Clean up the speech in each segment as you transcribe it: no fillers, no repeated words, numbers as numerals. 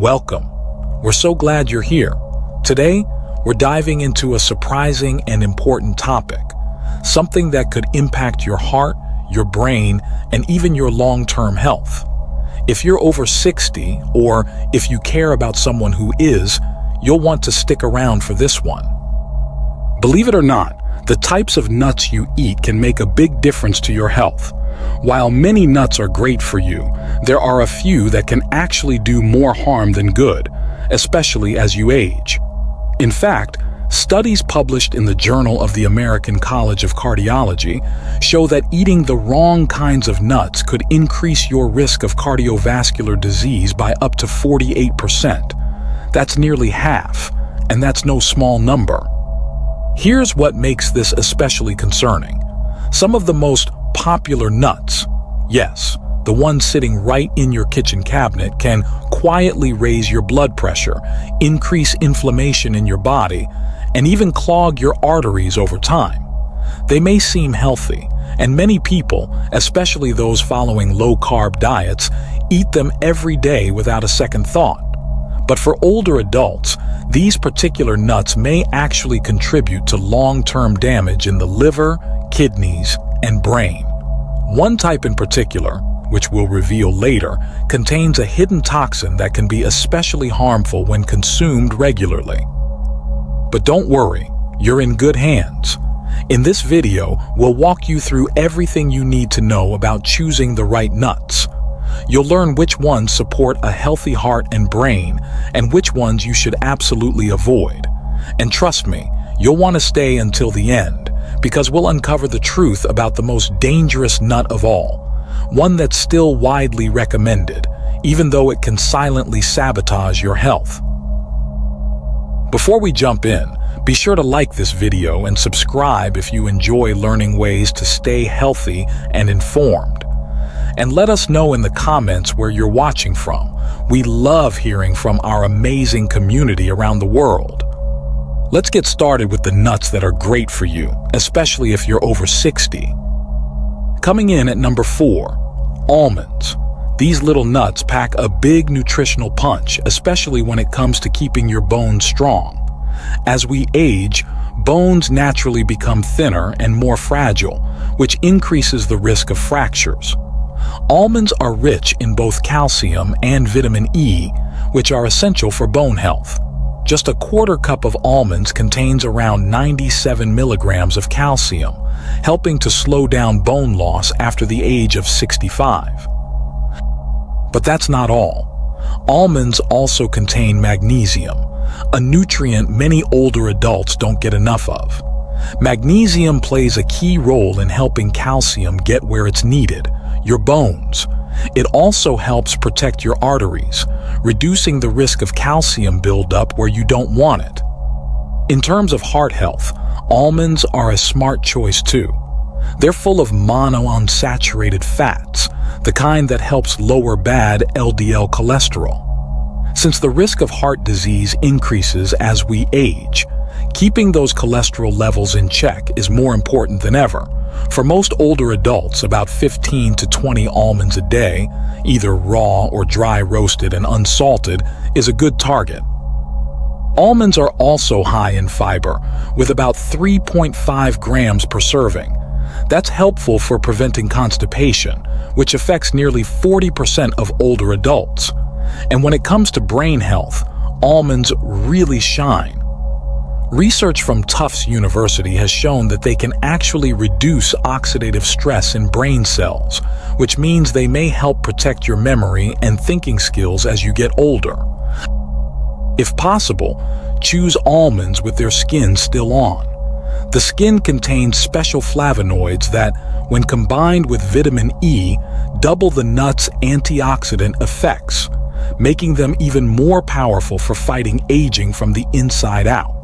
Welcome. We're so glad you're here. Today, we're diving into a surprising and important topic, something that could impact your heart, your brain, and even your long-term health. If you're over 60, or if you care about someone who is, you'll want to stick around for this one. Believe it or not, the types of nuts you eat can make a big difference to your health. While many nuts are great for you, there are a few that can actually do more harm than good, especially as you age. In fact, studies published in the Journal of the American College of Cardiology show that eating the wrong kinds of nuts could increase your risk of cardiovascular disease by up to 48%. That's nearly half, and that's no small number. Here's what makes this especially concerning. Some of the most popular nuts, yes, the ones sitting right in your kitchen cabinet, can quietly raise your blood pressure, increase inflammation in your body, and even clog your arteries over time. They may seem healthy, and many people, especially those following low-carb diets, eat them every day without a second thought. But for older adults, these particular nuts may actually contribute to long-term damage in the liver, kidneys, and brain. One type in particular, which we'll reveal later, contains a hidden toxin that can be especially harmful when consumed regularly. But don't worry, you're in good hands. In this video, we'll walk you through everything you need to know about choosing the right nuts. You'll learn which ones support a healthy heart and brain, and which ones you should absolutely avoid. And trust me, you'll want to stay until the end, because we'll uncover the truth about the most dangerous nut of all, one that's still widely recommended, even though it can silently sabotage your health. Before we jump in, be sure to like this video and subscribe if you enjoy learning ways to stay healthy and informed. And let us know in the comments where you're watching from. We love hearing from our amazing community around the world. Let's get started with the nuts that are great for you, especially if you're over 60. Coming in at number 4, almonds. These little nuts pack a big nutritional punch, especially when it comes to keeping your bones strong. As we age, bones naturally become thinner and more fragile, which increases the risk of fractures. Almonds are rich in both calcium and vitamin E, which are essential for bone health. Just a quarter cup of almonds contains around 97 milligrams of calcium, helping to slow down bone loss after the age of 65. But that's not all. Almonds also contain magnesium, a nutrient many older adults don't get enough of. Magnesium plays a key role in helping calcium get where it's needed, your bones. It also helps protect your arteries, reducing the risk of calcium buildup where you don't want it. In terms of heart health, almonds are a smart choice too. They're full of monounsaturated fats, the kind that helps lower bad LDL cholesterol. Since the risk of heart disease increases as we age, keeping those cholesterol levels in check is more important than ever. For most older adults, about 15 to 20 almonds a day, either raw or dry roasted and unsalted, is a good target. Almonds are also high in fiber, with about 3.5 grams per serving. That's helpful for preventing constipation, which affects nearly 40% of older adults. And when it comes to brain health, almonds really shine. Research from Tufts University has shown that they can actually reduce oxidative stress in brain cells, which means they may help protect your memory and thinking skills as you get older. If possible, choose almonds with their skin still on. The skin contains special flavonoids that, when combined with vitamin E, double the nut's antioxidant effects, making them even more powerful for fighting aging from the inside out.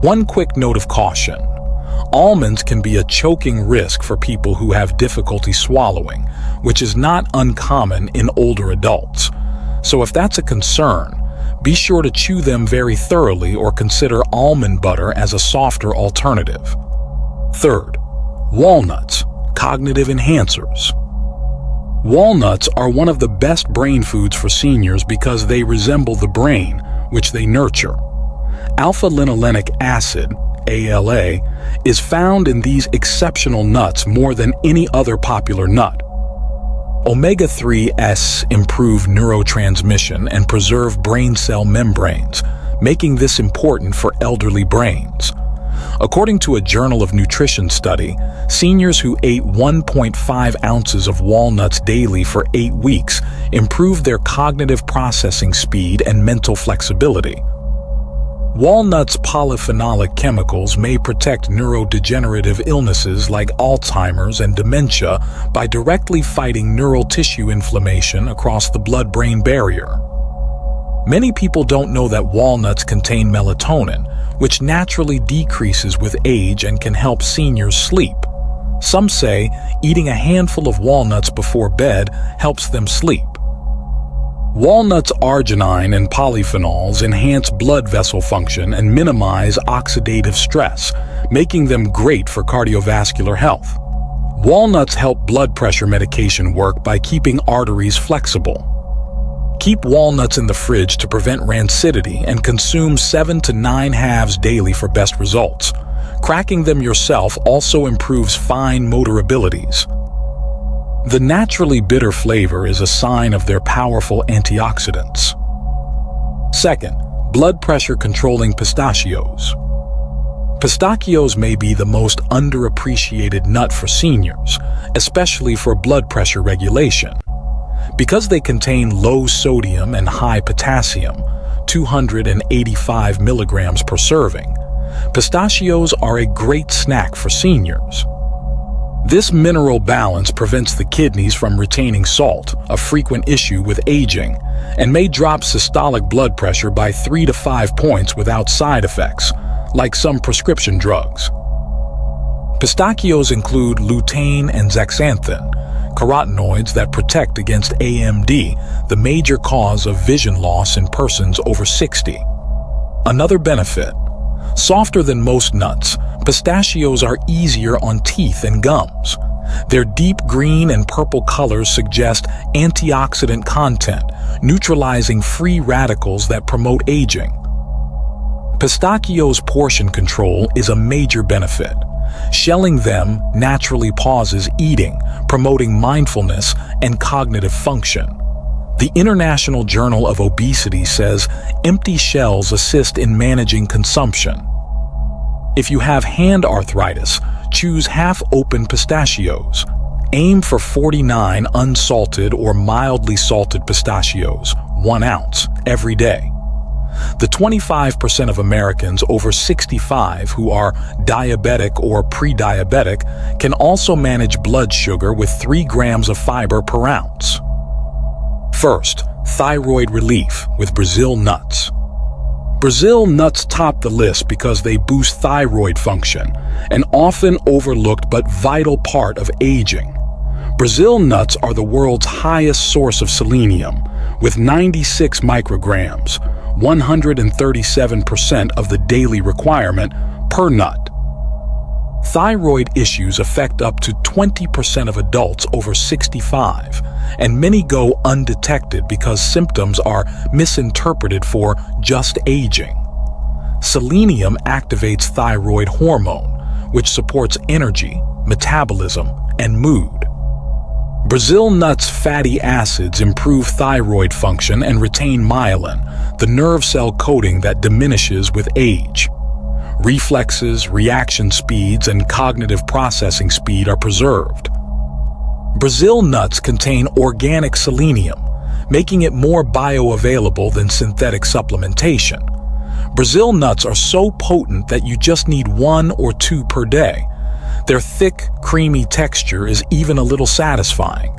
One quick note of caution. Almonds can be a choking risk for people who have difficulty swallowing, which is not uncommon in older adults. So if that's a concern, be sure to chew them very thoroughly or consider almond butter as a softer alternative. Third, walnuts, cognitive enhancers. Walnuts are one of the best brain foods for seniors because they resemble the brain, which they nurture. Alpha-linolenic acid, ALA, is found in these exceptional nuts more than any other popular nut. Omega-3s improve neurotransmission and preserve brain cell membranes, making this important for elderly brains. According to a Journal of Nutrition study, seniors who ate 1.5 ounces of walnuts daily for 8 weeks improved their cognitive processing speed and mental flexibility. Walnuts' polyphenolic chemicals may protect neurodegenerative illnesses like Alzheimer's and dementia by directly fighting neural tissue inflammation across the blood-brain barrier. Many people don't know that walnuts contain melatonin, which naturally decreases with age and can help seniors sleep. Some say eating a handful of walnuts before bed helps them sleep. Walnuts' arginine and polyphenols enhance blood vessel function and minimize oxidative stress, making them great for cardiovascular health. Walnuts help blood pressure medication work by keeping arteries flexible. Keep walnuts in the fridge to prevent rancidity and consume 7 to 9 halves daily for best results. Cracking them yourself also improves fine motor abilities. The naturally bitter flavor is a sign of their powerful antioxidants. Second, blood pressure controlling pistachios. Pistachios may be the most underappreciated nut for seniors, especially for blood pressure regulation. Because they contain low sodium and high potassium, 285 milligrams per serving, pistachios are a great snack for seniors. This mineral balance prevents the kidneys from retaining salt, a frequent issue with aging, and may drop systolic blood pressure by 3 to 5 points without side effects, like some prescription drugs. Pistachios include lutein and zeaxanthin, carotenoids that protect against AMD, the major cause of vision loss in persons over 60. Another benefit: softer than most nuts, pistachios are easier on teeth and gums. Their deep green and purple colors suggest antioxidant content, neutralizing free radicals that promote aging. Pistachios' portion control is a major benefit. Shelling them naturally pauses eating, promoting mindfulness and cognitive function. The International Journal of Obesity says empty shells assist in managing consumption. If you have hand arthritis, choose half-open pistachios. Aim for 49 unsalted or mildly salted pistachios, 1 ounce, every day. The 25% of Americans over 65 who are diabetic or pre-diabetic can also manage blood sugar with 3 grams of fiber per ounce. First, thyroid relief with Brazil nuts. Brazil nuts top the list because they boost thyroid function, an often overlooked but vital part of aging. Brazil nuts are the world's highest source of selenium, with 96 micrograms, 137% of the daily requirement per nut. Thyroid issues affect up to 20% of adults over 65, and many go undetected because symptoms are misinterpreted for just aging. Selenium activates thyroid hormone, which supports energy, metabolism, and mood. Brazil nuts' fatty acids improve thyroid function and retain myelin, the nerve cell coating that diminishes with age. Reflexes, reaction speeds, and cognitive processing speed are preserved. Brazil nuts contain organic selenium, making it more bioavailable than synthetic supplementation. Brazil nuts are so potent that you just need 1 or 2 per day. Their thick, creamy texture is even a little satisfying.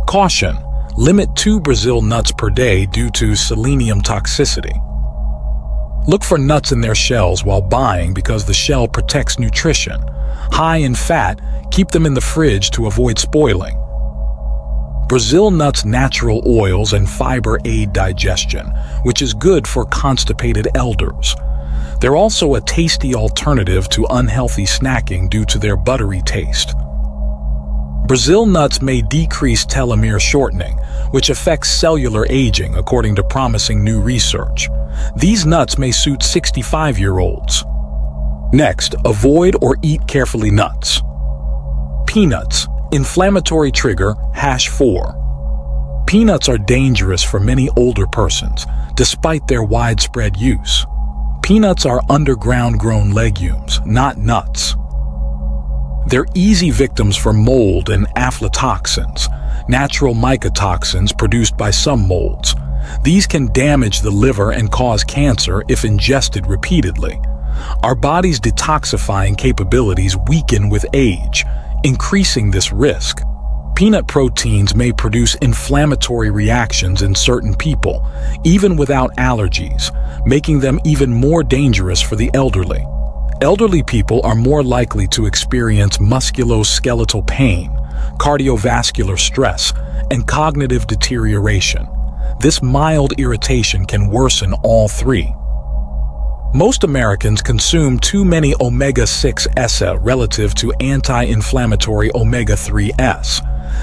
Caution: limit 2 Brazil nuts per day due to selenium toxicity. Look for nuts in their shells while buying because the shell protects nutrition. High in fat, keep them in the fridge to avoid spoiling. Brazil nuts' natural oils and fiber aid digestion, which is good for constipated elders. They're also a tasty alternative to unhealthy snacking due to their buttery taste. Brazil nuts may decrease telomere shortening, which affects cellular aging according to promising new research. These nuts may suit 65-year-olds. Next, avoid or eat carefully nuts. Peanuts, inflammatory trigger #4. Peanuts are dangerous for many older persons, despite their widespread use. Peanuts are underground-grown legumes, not nuts. They're easy victims for mold and aflatoxins, natural mycotoxins produced by some molds. These can damage the liver and cause cancer if ingested repeatedly. Our body's detoxifying capabilities weaken with age, increasing this risk. Peanut proteins may produce inflammatory reactions in certain people, even without allergies, making them even more dangerous for the elderly. Elderly people are more likely to experience musculoskeletal pain, cardiovascular stress, and cognitive deterioration. This mild irritation can worsen all three. Most Americans consume too many omega-6s relative to anti-inflammatory omega-3s.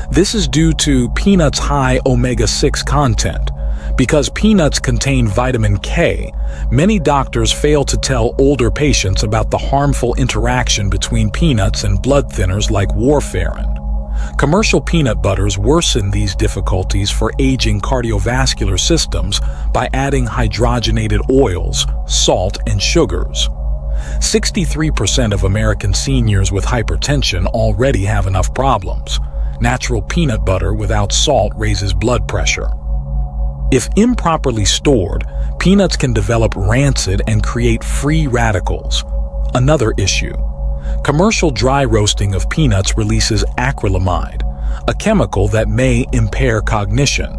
This is due to peanuts' high omega-6 content. Because peanuts contain vitamin K, many doctors fail to tell older patients about the harmful interaction between peanuts and blood thinners like warfarin. Commercial peanut butters worsen these difficulties for aging cardiovascular systems by adding hydrogenated oils, salt, and sugars. 63% of American seniors with hypertension already have enough problems. Natural peanut butter without salt raises blood pressure. If improperly stored, peanuts can develop rancid and create free radicals. Another issue. Commercial dry roasting of peanuts releases acrylamide, a chemical that may impair cognition.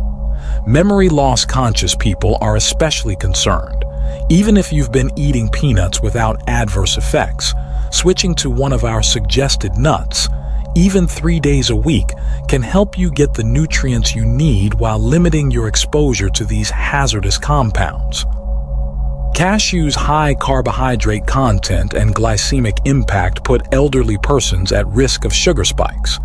Memory loss conscious people are especially concerned. Even if you've been eating peanuts without adverse effects, switching to one of our suggested nuts, even 3 days a week, can help you get the nutrients you need while limiting your exposure to these hazardous compounds. Cashews' high carbohydrate content and glycemic impact put elderly persons at risk of sugar spikes.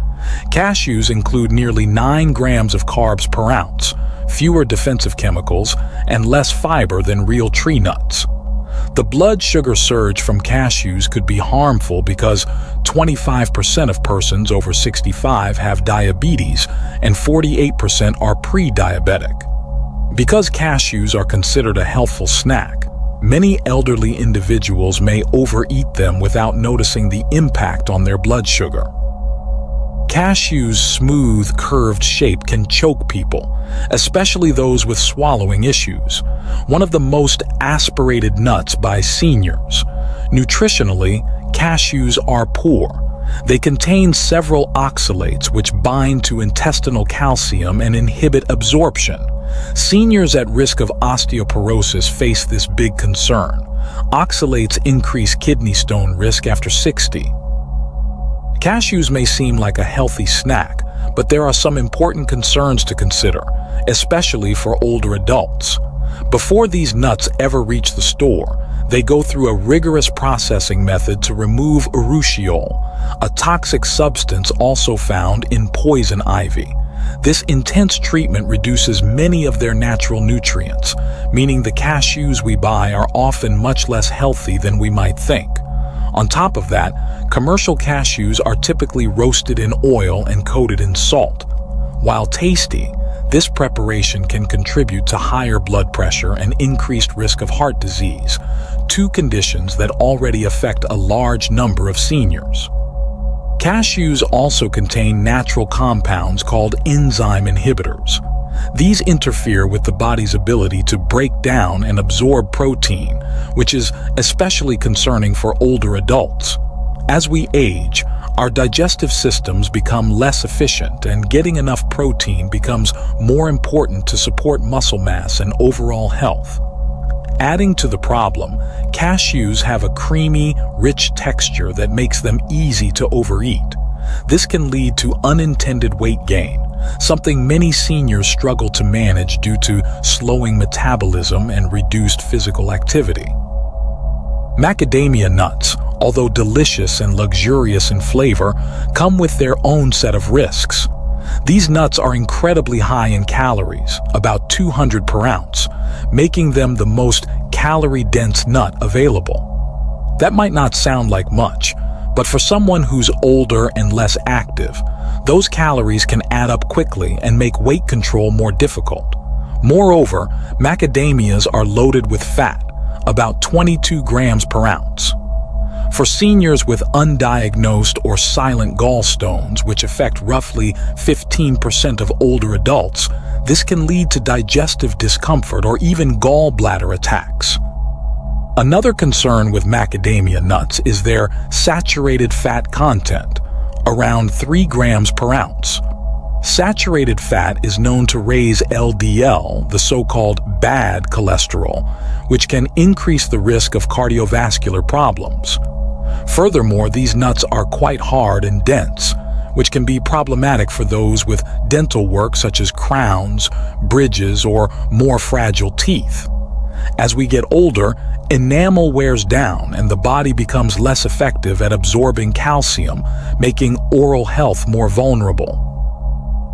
Cashews include nearly 9 grams of carbs per ounce, fewer defensive chemicals, and less fiber than real tree nuts. The blood sugar surge from cashews could be harmful because 25% of persons over 65 have diabetes and 48% are pre-diabetic. Because cashews are considered a healthful snack, many elderly individuals may overeat them without noticing the impact on their blood sugar. Cashews' smooth, curved shape can choke people, especially those with swallowing issues, one of the most aspirated nuts by seniors. Nutritionally, cashews are poor. They contain several oxalates which bind to intestinal calcium and inhibit absorption. Seniors at risk of osteoporosis face this big concern. Oxalates increase kidney stone risk after 60. Cashews may seem like a healthy snack, but there are some important concerns to consider, especially for older adults. Before these nuts ever reach the store, they go through a rigorous processing method to remove urushiol, a toxic substance also found in poison ivy. This intense treatment reduces many of their natural nutrients, meaning the cashews we buy are often much less healthy than we might think. On top of that, commercial cashews are typically roasted in oil and coated in salt. While tasty, this preparation can contribute to higher blood pressure and increased risk of heart disease, two conditions that already affect a large number of seniors. Cashews also contain natural compounds called enzyme inhibitors. These interfere with the body's ability to break down and absorb protein, which is especially concerning for older adults. As we age, our digestive systems become less efficient, and getting enough protein becomes more important to support muscle mass and overall health. Adding to the problem, cashews have a creamy, rich texture that makes them easy to overeat. This can lead to unintended weight gain, something many seniors struggle to manage due to slowing metabolism and reduced physical activity. Macadamia nuts, although delicious and luxurious in flavor, come with their own set of risks. These nuts are incredibly high in calories, about 200 per ounce, making them the most calorie-dense nut available. That might not sound like much, but for someone who's older and less active, those calories can add up quickly and make weight control more difficult. Moreover, macadamias are loaded with fat, about 22 grams per ounce. For seniors with undiagnosed or silent gallstones, which affect roughly 15% of older adults, this can lead to digestive discomfort or even gallbladder attacks. Another concern with macadamia nuts is their saturated fat content, around 3 grams per ounce. Saturated fat is known to raise LDL, the so-called bad cholesterol, which can increase the risk of cardiovascular problems. Furthermore, these nuts are quite hard and dense, which can be problematic for those with dental work such as crowns, bridges, or more fragile teeth. As we get older, enamel wears down and the body becomes less effective at absorbing calcium, making oral health more vulnerable.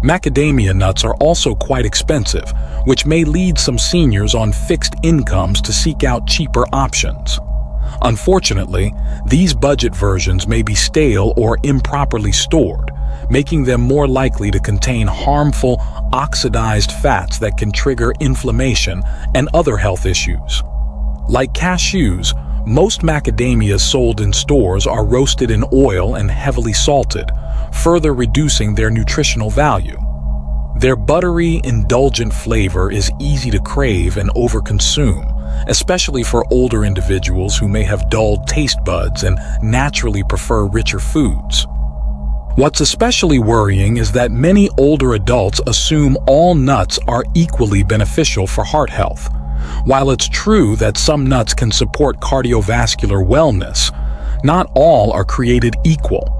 Macadamia nuts are also quite expensive, which may lead some seniors on fixed incomes to seek out cheaper options. Unfortunately, these budget versions may be stale or improperly stored, making them more likely to contain harmful oxidized fats that can trigger inflammation and other health issues. Like cashews, most macadamias sold in stores are roasted in oil and heavily salted, further reducing their nutritional value. Their buttery, indulgent flavor is easy to crave and overconsume, especially for older individuals who may have dulled taste buds and naturally prefer richer foods. What's especially worrying is that many older adults assume all nuts are equally beneficial for heart health. While it's true that some nuts can support cardiovascular wellness, not all are created equal.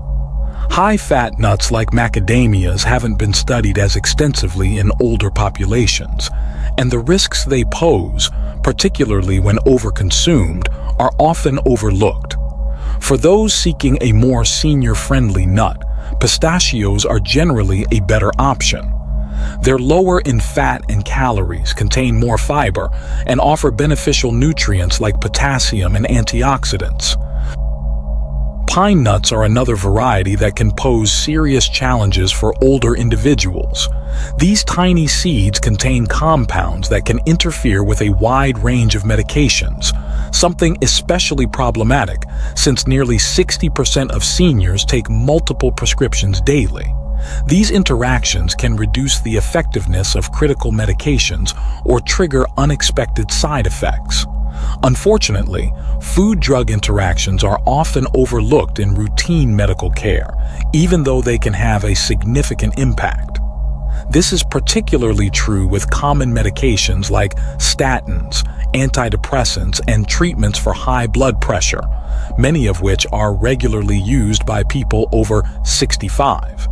High-fat nuts like macadamias haven't been studied as extensively in older populations, and the risks they pose, particularly when overconsumed, are often overlooked. For those seeking a more senior-friendly nut, pistachios are generally a better option. They're lower in fat and calories, contain more fiber, and offer beneficial nutrients like potassium and antioxidants. Pine nuts are another variety that can pose serious challenges for older individuals. These tiny seeds contain compounds that can interfere with a wide range of medications, something especially problematic since nearly 60% of seniors take multiple prescriptions daily. These interactions can reduce the effectiveness of critical medications or trigger unexpected side effects. Unfortunately, food-drug interactions are often overlooked in routine medical care, even though they can have a significant impact. This is particularly true with common medications like statins, antidepressants, and treatments for high blood pressure, many of which are regularly used by people over 65.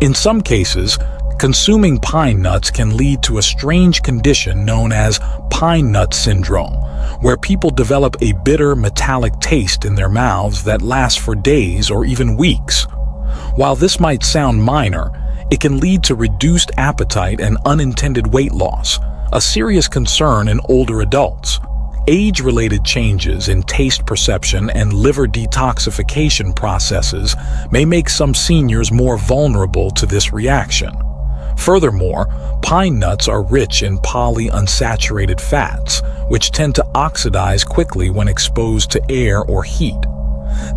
In some cases, consuming pine nuts can lead to a strange condition known as pine nut syndrome, where people develop a bitter metallic taste in their mouths that lasts for days or even weeks. While this might sound minor, it can lead to reduced appetite and unintended weight loss, a serious concern in older adults. Age-related changes in taste perception and liver detoxification processes may make some seniors more vulnerable to this reaction. Furthermore, pine nuts are rich in polyunsaturated fats, which tend to oxidize quickly when exposed to air or heat.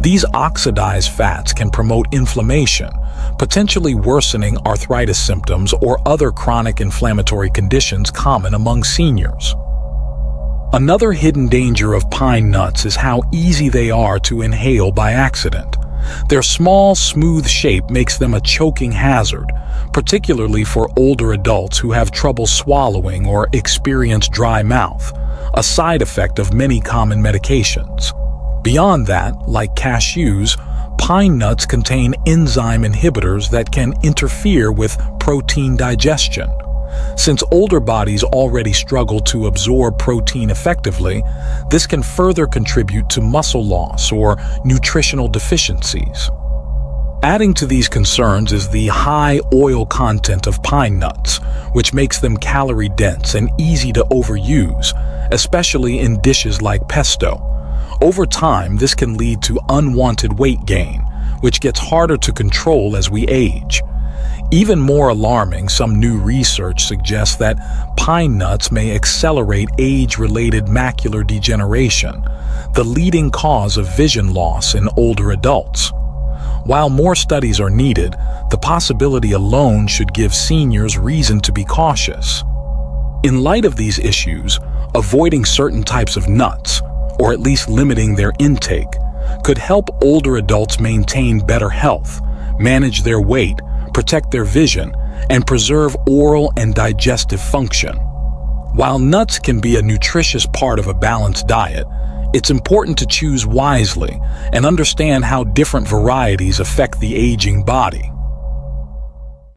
These oxidized fats can promote inflammation, potentially worsening arthritis symptoms or other chronic inflammatory conditions common among seniors. Another hidden danger of pine nuts is how easy they are to inhale by accident. Their small, smooth shape makes them a choking hazard, particularly for older adults who have trouble swallowing or experience dry mouth, a side effect of many common medications. Beyond that, like cashews, pine nuts contain enzyme inhibitors that can interfere with protein digestion. Since older bodies already struggle to absorb protein effectively, this can further contribute to muscle loss or nutritional deficiencies. Adding to these concerns is the high oil content of pine nuts, which makes them calorie-dense and easy to overuse, especially in dishes like pesto. Over time, this can lead to unwanted weight gain, which gets harder to control as we age. Even more alarming, some new research suggests that pine nuts may accelerate age-related macular degeneration, the leading cause of vision loss in older adults. While more studies are needed, the possibility alone should give seniors reason to be cautious. In light of these issues, avoiding certain types of nuts, or at least limiting their intake, could help older adults maintain better health, manage their weight, protect their vision, and preserve oral and digestive function. While nuts can be a nutritious part of a balanced diet, it's important to choose wisely and understand how different varieties affect the aging body.